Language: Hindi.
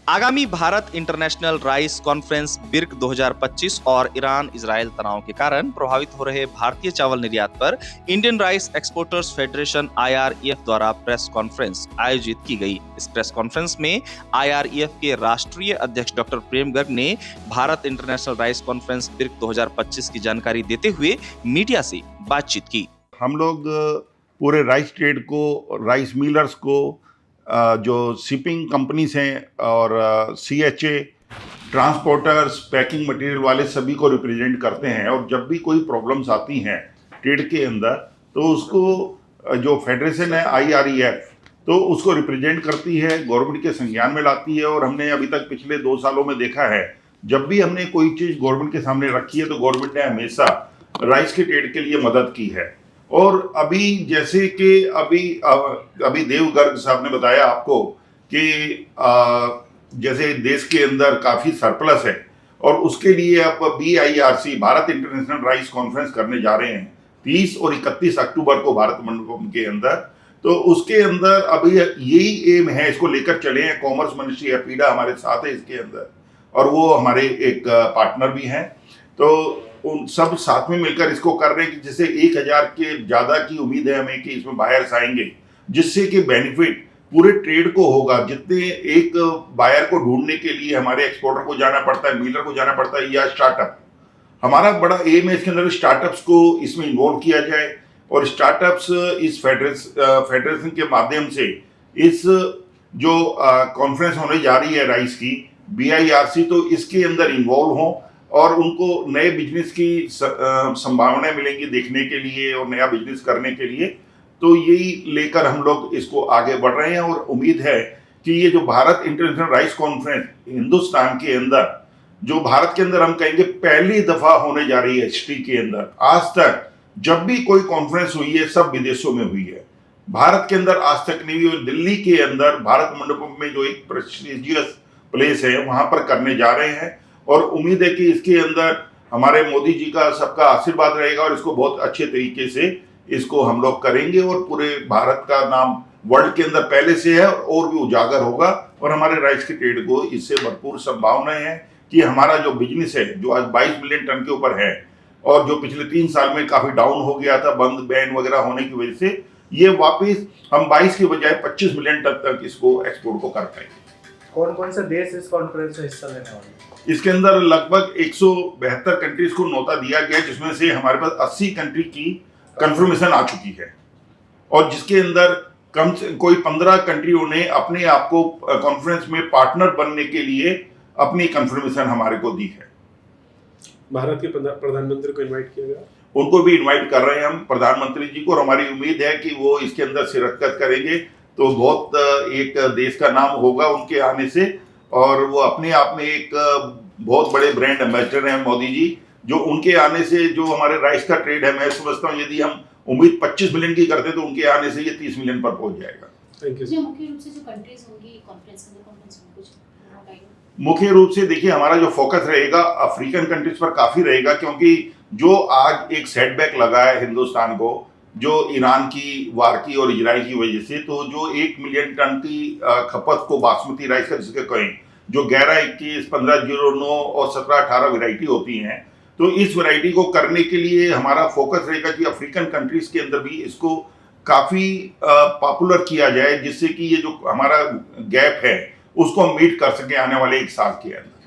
आगामी Bharat international rice conference Virk 2025 और ईरान इजराइल तनाव के कारण प्रभावित हो रहे भारतीय चावल निर्यात पर Indian rice exporters federation IREF द्वारा प्रेस कॉन्फ्रेंस आयोजित की गई। इस प्रेस कॉन्फ्रेंस में IREF के राष्ट्रीय अध्यक्ष डॉक्टर प्रेम गर्ग ने Bharat international rice conference Virk 2025 की जानकारी देते हुए मीडिया से बातचीत की। हम लोग पूरे राइस ट्रेड को, राइस मिलर्स को, जो शिपिंग कंपनीज हैं और CHA, ट्रांसपोर्टर्स, पैकिंग मटेरियल वाले सभी को रिप्रेजेंट करते हैं। और जब भी कोई प्रॉब्लम्स आती हैं ट्रेड के अंदर तो उसको जो फेडरेशन है IREF तो उसको रिप्रेजेंट करती है, गवर्नमेंट के संज्ञान में लाती है। और हमने अभी तक पिछले 2 सालों में देखा है, जब भी हमने कोई चीज़ गवर्नमेंट के सामने रखी है तो गवर्नमेंट ने हमेशा राइस के ट्रेड के लिए मदद की है। और अभी जैसे कि अभी देव गर्ग साहब ने बताया आपको कि जैसे देश के अंदर काफ़ी सरप्लस है और उसके लिए अब BIRC Bharat international rice conference करने जा रहे हैं 30 और 31 अक्टूबर को भारत मंडपम के अंदर। तो उसके अंदर अभी यही एम है, इसको लेकर चले हैं। कॉमर्स मिनिस्ट्री अपीडा हमारे साथ है इसके अंदर और वो हमारे एक पार्टनर भी हैं। तो उन सब साथ में मिलकर इसको कर रहे हैं कि जिससे 1000 के ज़्यादा की उम्मीद है हमें कि इसमें बायर्स आएंगे, जिससे कि बेनिफिट पूरे ट्रेड को होगा। जितने एक बायर को ढूंढने के लिए हमारे एक्सपोर्टर को जाना पड़ता है, मिलर को जाना पड़ता है या स्टार्टअप, हमारा बड़ा एम है इसके अंदर स्टार्टअप्स को इसमें इन्वॉल्व किया जाए। और स्टार्टअप्स इस फेडरेशन के माध्यम से इस जो कॉन्फ्रेंस होने जा रही है राइस की BIRC, तो इसके अंदर इन्वॉल्व हों और उनको नए बिजनेस की संभावनाएं मिलेंगी देखने के लिए और नया बिजनेस करने के लिए। तो यही लेकर हम लोग इसको आगे बढ़ रहे हैं और उम्मीद है कि ये जो Bharat international rice conference Hindustan के अंदर, जो भारत के अंदर हम कहेंगे पहली दफा होने जा रही है हिस्ट्री के अंदर। आज तक जब भी कोई कॉन्फ्रेंस हुई है सब विदेशों में हुई है, भारत के अंदर आज तक नहीं हुई। दिल्ली के अंदर भारत मंडपम में जो एक प्रेस्टिजियस प्लेस है वहां पर करने जा रहे हैं और उम्मीद है कि इसके अंदर हमारे मोदी जी का सबका आशीर्वाद रहेगा और इसको बहुत अच्छे तरीके से इसको हम लोग करेंगे और पूरे भारत का नाम वर्ल्ड के अंदर पहले से है और भी उजागर होगा। और हमारे राइस के ट्रेड को इससे भरपूर संभावनाएं हैं कि हमारा जो बिजनेस है जो आज 22 मिलियन टन के ऊपर है और जो पिछले 3 साल में काफी डाउन हो गया था बंद बैन वगैरह होने की वजह से, ये वापिस हम 22 की बजाय 25 मिलियन टन तक इसको एक्सपोर्ट को कर पाएंगे। कौन कौन से देश इस कॉन्फ्रेंस में हिस्सा लेने वाले हैं? इसके अंदर लगभग 172 कंट्रीज को न्योता दिया गया, जिसमें से हमारे पास 80 कंट्री की कंफर्मेशन आ चुकी है और जिसके अंदर कम से कोई 15 कंट्रियों ने अपने आप को कॉन्फ्रेंस में पार्टनर बनने के लिए अपनी कंफर्मेशन हमारे को दी है। भारत के प्रधानमंत्री को इनवाइट किया गया, उनको भी इनवाइट कर रहे हैं हम प्रधानमंत्री जी को और हमारी उम्मीद है कि वो इसके अंदर शिरकत करेंगे तो बहुत एक देश का नाम होगा उनके आने से। और वो अपने आप में एक बहुत बड़े ब्रांड एम्बेसडर हैं मोदी जी, जो उनके आने से जो हमारे राइस का ट्रेड है, मैं समझता हूँ यदि हम उम्मीद 25 मिलियन की करते तो उनके आने से ये 30 मिलियन पर पहुंच जाएगा। Thank you. मुख्य रूप से जो कंट्रीज होंगी कॉन्फ्रेंस में कुछ मुख्य रूप से देखिए हमारा जो फोकस रहेगा अफ्रीकन कंट्रीज पर काफी रहेगा, क्योंकि जो आज एक सेटबैक लगा है हिंदुस्तान को जो ईरान की वार की और इजराइल की वजह से, तो जो 1 मिलियन टन की खपत को बासमती राइस का जिसके कहें जो 11, 21, 15, 09 और 17, 18 वैरायटी होती हैं, तो इस वैरायटी को करने के लिए हमारा फोकस रहेगा कि अफ्रीकन कंट्रीज के अंदर भी इसको काफ़ी पॉपुलर किया जाए, जिससे कि ये जो हमारा गैप है उसको हम मीट कर सके आने वाले 1 साल के अंदर।